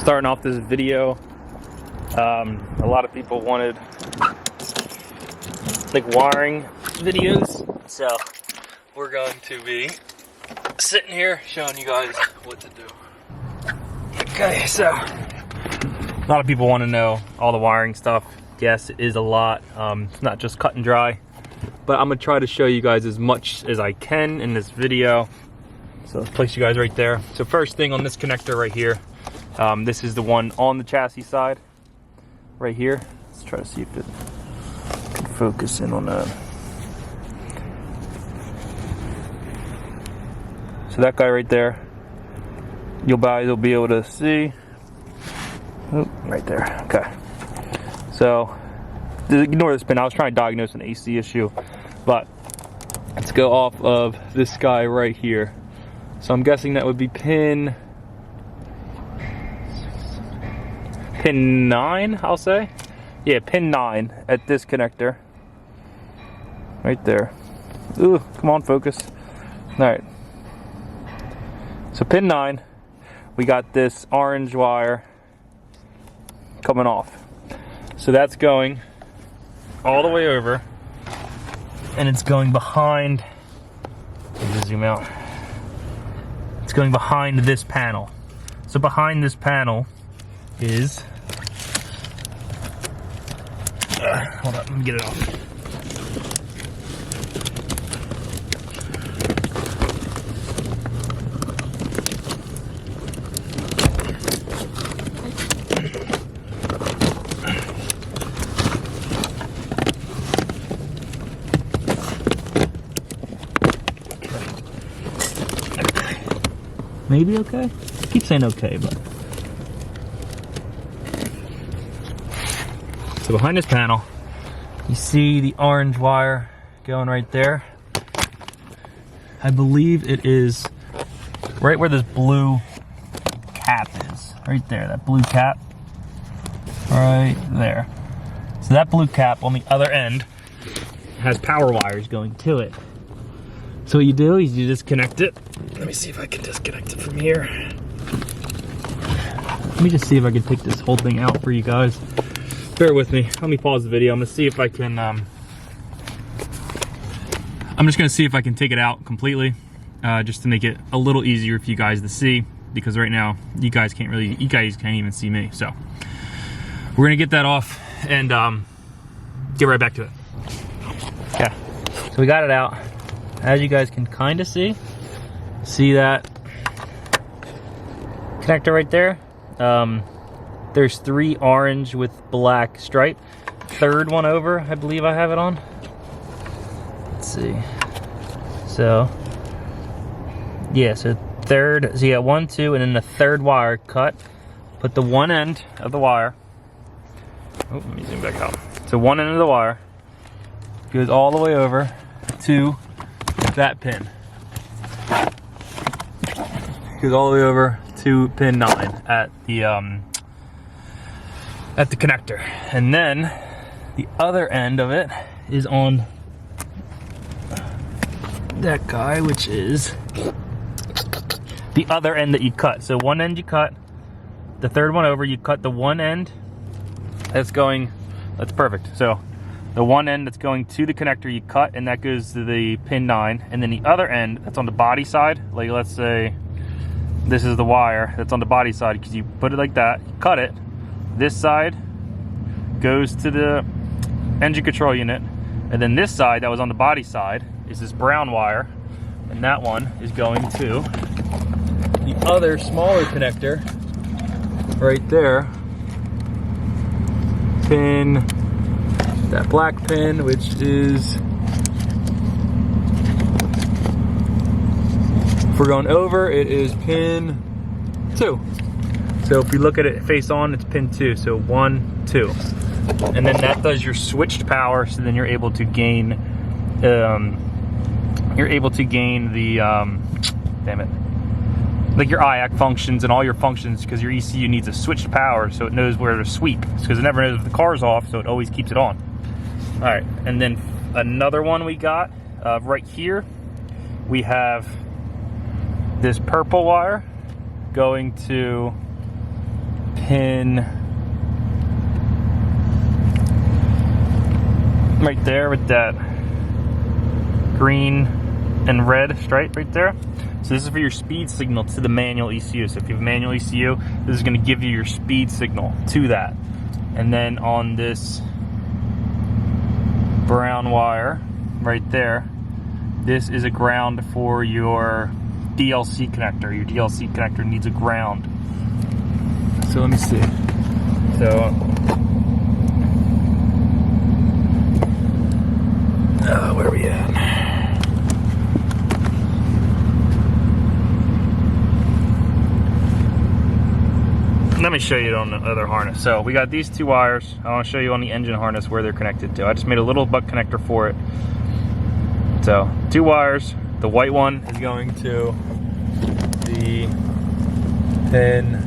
starting off this video. A lot of people wanted like wiring videos, so we're going to be sitting here showing you guys what to do. Okay, so a lot of people want to know all the wiring stuff. Yes, it is a lot. It's not just cut and dry, but I'm gonna try to show you guys as much as I can in this video. So let's place you guys right there. So first thing on this connector right here, this is the one on the chassis side right here. Let's try to see if it can focus in on that. So that guy right there, you'll be able to see. Oh, right there. Okay. So ignore this pin. I was trying to diagnose an AC issue, but let's go off of this guy right here. So I'm guessing that would be pin 9, I'll say. Yeah, pin 9 at this connector. Right there. Ooh, come on, focus. All right. So pin 9, we got this orange wire coming off. So that's going all the way over, and it's going behind, let me zoom out. It's going behind this panel. So behind this panel is, hold on, let me get it off. Maybe okay? I keep saying okay, but. So behind this panel, you see the orange wire going right there. I believe it is right where this blue cap is. Right there, that blue cap. Right there. So that blue cap on the other end has power wires going to it. So what you do is you disconnect it. Let me see if I can disconnect it from here. Let me just see if I can take this whole thing out for you guys. Bear with me. Let me pause the video. I'm gonna see if I can. I'm just gonna see if I can take it out completely, just to make it a little easier for you guys to see. Because right now, you guys can't even see me. So we're gonna get that off and get right back to it. Okay. So we got it out. As you guys can kind of see that connector right there. There's 3 orange with black stripe. Third one over, I believe I have it on. Let's see. So, yeah, so third, so you got 1, 2, and then the third wire cut. Put the one end of the wire. Oh, let me zoom back out. So one end of the wire goes all the way over to that pin. Goes all the way over to pin 9 at the connector, and then the other end of it is on that guy, which is the other end that you cut. So one end you cut, the third one over, you cut the one end that's perfect. So the one end that's going to the connector you cut, and that goes to the pin 9, and then the other end that's on the body side, like let's say this is the wire that's on the body side, because you put it like that, you cut it, this side goes to the engine control unit, and then this side that was on the body side is this brown wire, and that one is going to the other smaller connector right there, pin, that black pin, which is, if we're going over, it is pin 2. So if you look at it face on, it's pin 2. So 1, 2, and then that does your switched power. So then you're able to gain, the damn it, like your IAC functions and all your functions, because your ECU needs a switched power, so it knows where to sweep, because it never knows if the car's off, so it always keeps it on. All right, and then another one we got right here, we have this purple wire going to pin right there with that green and red stripe right there. So this is for your speed signal to the manual ECU. So if you have a manual ECU, this is going to give you your speed signal to that. And then on this brown wire right there, this is a ground for your DLC connector. Your DLC connector needs a ground. So let me see. So where are we at? Let me show you on the other harness. So we got these two wires. I want to show you on the engine harness where they're connected to. I just made a little butt connector for it. So two wires. The white one is going to the pin,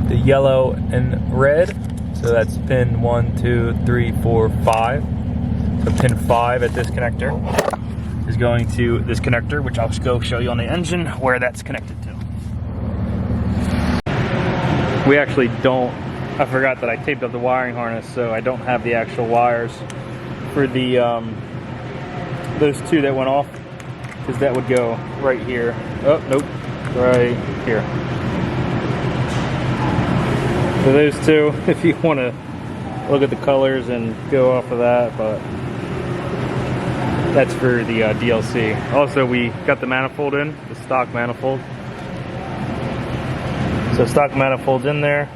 the yellow and red. So that's pin 1, 2, 3, 4, 5. So pin 5 at this connector is going to this connector, which I'll just go show you on the engine where that's connected to. We actually don't, I forgot that I taped up the wiring harness, so I don't have the actual wires for the those two that went off, because that would go right here. Oh, nope, right here. So those two, if you want to look at the colors and go off of that, but that's for the DLC. Also, we got the manifold in, the stock manifold. So stock manifold's in there.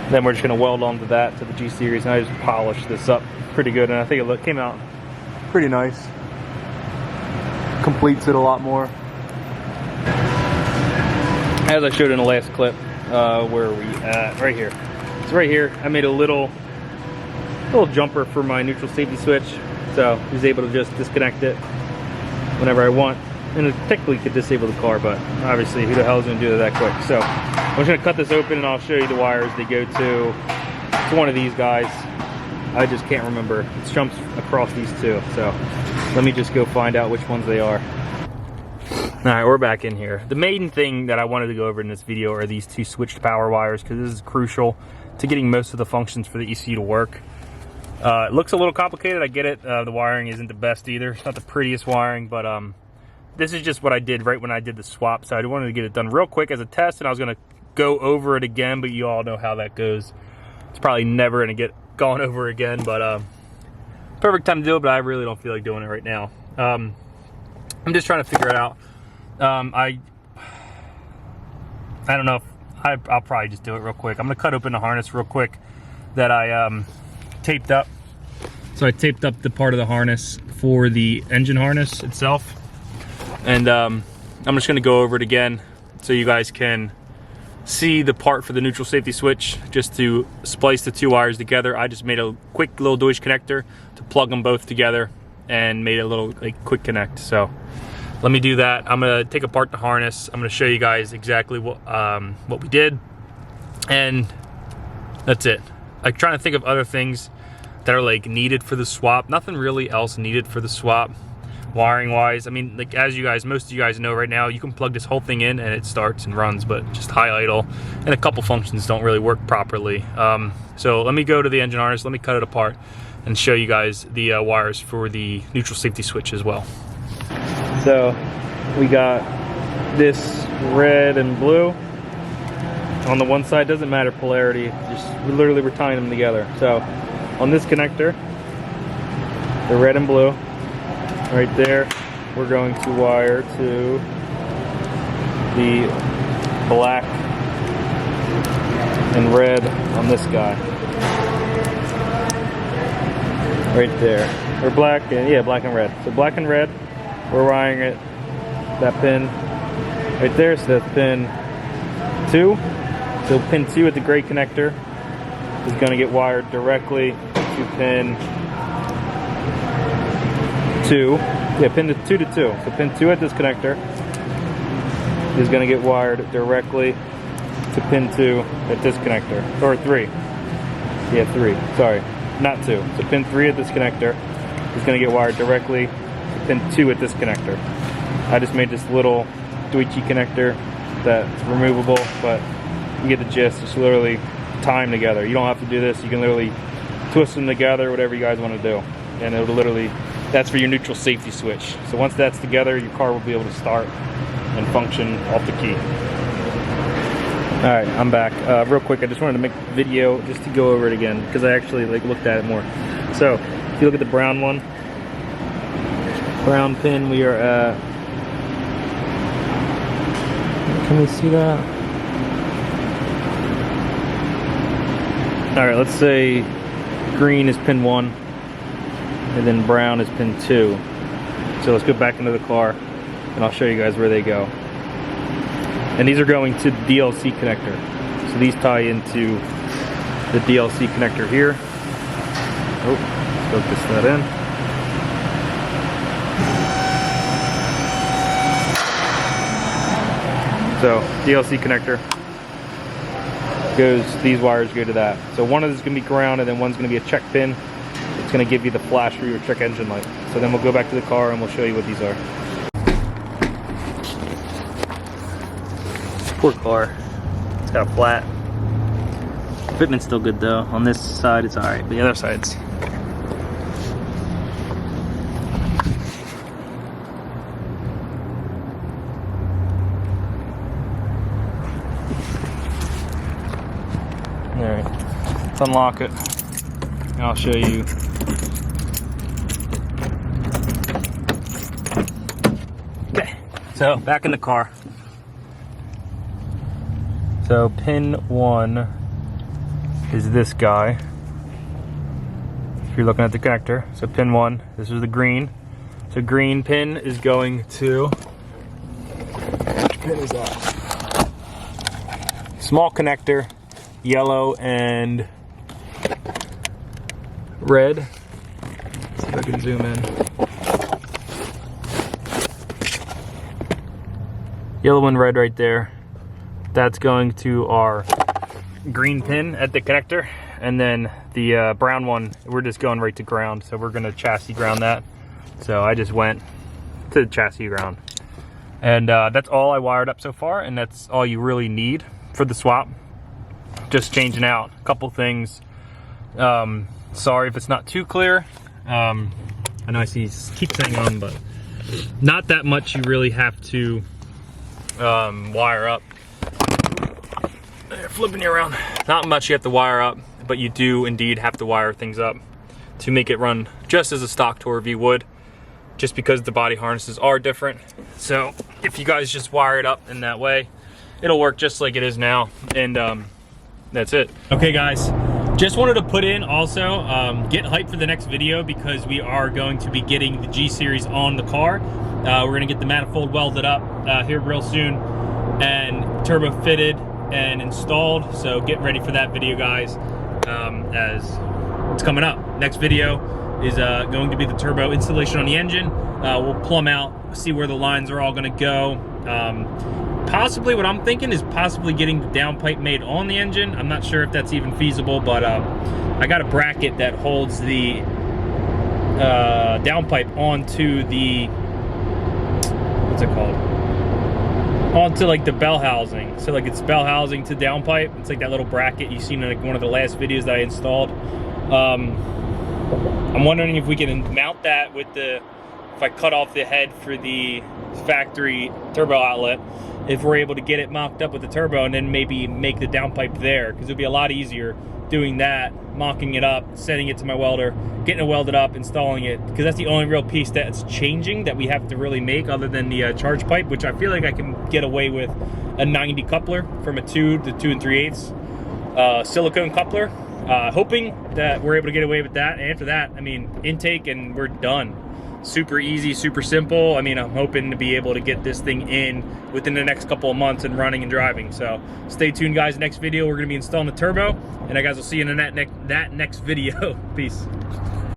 Then we're just going to weld onto that to the G series, and I just polished this up pretty good, and I think it came out pretty nice. Completes it a lot more. As I showed in the last clip, where are we at? Right here. So right here, I made a little jumper for my neutral safety switch, so I was able to just disconnect it whenever I want. And it technically could disable the car, but obviously who the hell is going to do that quick? So I'm just going to cut this open and I'll show you the wires they go to one of these guys. I just can't remember. It jumps across these two. So let me just go find out which ones they are. Alright, we're back in here. The main thing that I wanted to go over in this video are these two switched power wires, because this is crucial to getting most of the functions for the ECU to work. It looks a little complicated, I get it. The wiring isn't the best either. It's not the prettiest wiring, but this is just what I did right when I did the swap, so I wanted to get it done real quick as a test, and I was going to go over it again, but you all know how that goes. It's probably never going to get gone over again, but perfect time to do it, but I really don't feel like doing it right now. I'm just trying to figure it out. I don't know if I'll probably just do it real quick. I'm going to cut open the harness real quick that I taped up. So I taped up the part of the harness for the engine harness itself. And I'm just going to go over it again so you guys can see the part for the neutral safety switch, just to splice the two wires together. I just made a quick little Deutsch connector to plug them both together and made a little quick connect. So let me do that. I'm going to take apart the harness. I'm going to show you guys exactly what we did, and that's it. I'm trying to think of other things that are needed for the swap. Nothing really else needed for the swap. Wiring wise, I mean, as you guys, most of you guys know right now, you can plug this whole thing in and it starts and runs, but just high idle and a couple functions don't really work properly. So let me go to the engine harness, let me cut it apart and show you guys the wires for the neutral safety switch as well. So we got this red and blue on the one side. Doesn't matter polarity, just literally we're tying them together. So on this connector, the red and blue right there, we're going to wire to the black and red on this guy right there, or black and black and red. So black and red, we're wiring it, that pin right there, so that's pin 2. So pin 2 at the gray connector is going to get wired directly to pin 2. Pin 2 to 2. So pin 2 at this connector is going to get wired directly to pin 2 at this connector. Or 3. 3. Sorry, not 2. So pin 3 at this connector is going to get wired directly to pin 2 at this connector. I just made this little Deutsch connector that's removable, but you get the gist. Just literally tie them together. You don't have to do this. You can literally twist them together, whatever you guys want to do. And it'll literally, that's for your neutral safety switch. So once that's together, your car will be able to start and function off the key. All right, I'm back. Real quick, I just wanted to make a video just to go over it again because I actually looked at it more. So if you look at the brown one, brown pin, we are at, can we see that? All right, let's say green is pin 1 and then brown is pin 2. So let's go back into the car and I'll show you guys where they go. And these are going to the DLC connector. So these tie into the DLC connector here. Oh, let's focus that in. So DLC connector goes, these wires go to that. So one of these is going to be ground and then one's going to be a check pin. It's going to give you the flash for your check engine light. So then we'll go back to the car and we'll show you what these are. Poor car. It's got a flat. Fitment's still good though. On this side it's alright, but the other side's. Alright, let's unlock it and I'll show you. Okay, so back in the car. So pin 1 is this guy. If you're looking at the connector, so pin 1, this is the green. So green pin is going to, which pin is that? Small connector, yellow and red. Let's see if I can zoom in. Yellow and red right there. That's going to our green pin at the connector, and then the brown one, we're just going right to ground. So we're gonna chassis ground that. So I just went to the chassis ground. And that's all I wired up so far, and that's all you really need for the swap. Just changing out a couple things. Sorry if it's not too clear. I know I see keep saying on, but not that much you really have to wire up. Flipping you around. Not much you have to wire up, but you do indeed have to wire things up to make it run just as a stock Tour V would, just because the body harnesses are different. So if you guys just wire it up in that way, it'll work just like it is now, and that's it. Okay guys, just wanted to put in also, get hyped for the next video because we are going to be getting the G Series on the car. We're gonna get the manifold welded up here real soon and turbo fitted and installed, so get ready for that video guys, as it's coming up. Next video is going to be the turbo installation on the engine. We'll plumb out, see where the lines are all going to go. Possibly what I'm thinking is possibly getting the downpipe made on the engine. I'm not sure if that's even feasible, but I got a bracket that holds the downpipe onto the, what's it called? Onto like the bell housing. So like it's bell housing to downpipe. It's like that little bracket you've seen in like one of the last videos that I installed. I'm wondering if we can mount that with the, if I cut off the head for the factory turbo outlet, if we're able to get it mocked up with the turbo and then maybe make the downpipe there, because it would be a lot easier doing that, mocking it up, sending it to my welder, getting it welded up, installing it, because that's the only real piece that's changing that we have to really make, other than the charge pipe, which I feel like I can get away with a 90 coupler from a 2 to 2 3/8 silicone coupler. Hoping that we're able to get away with that, and after that, I mean, intake and we're done. Super easy, super simple. I mean, I'm hoping to be able to get this thing in within the next couple of months and running and driving. So stay tuned guys. Next video we're going to be installing the turbo, and I guys will see you in that next video. Peace.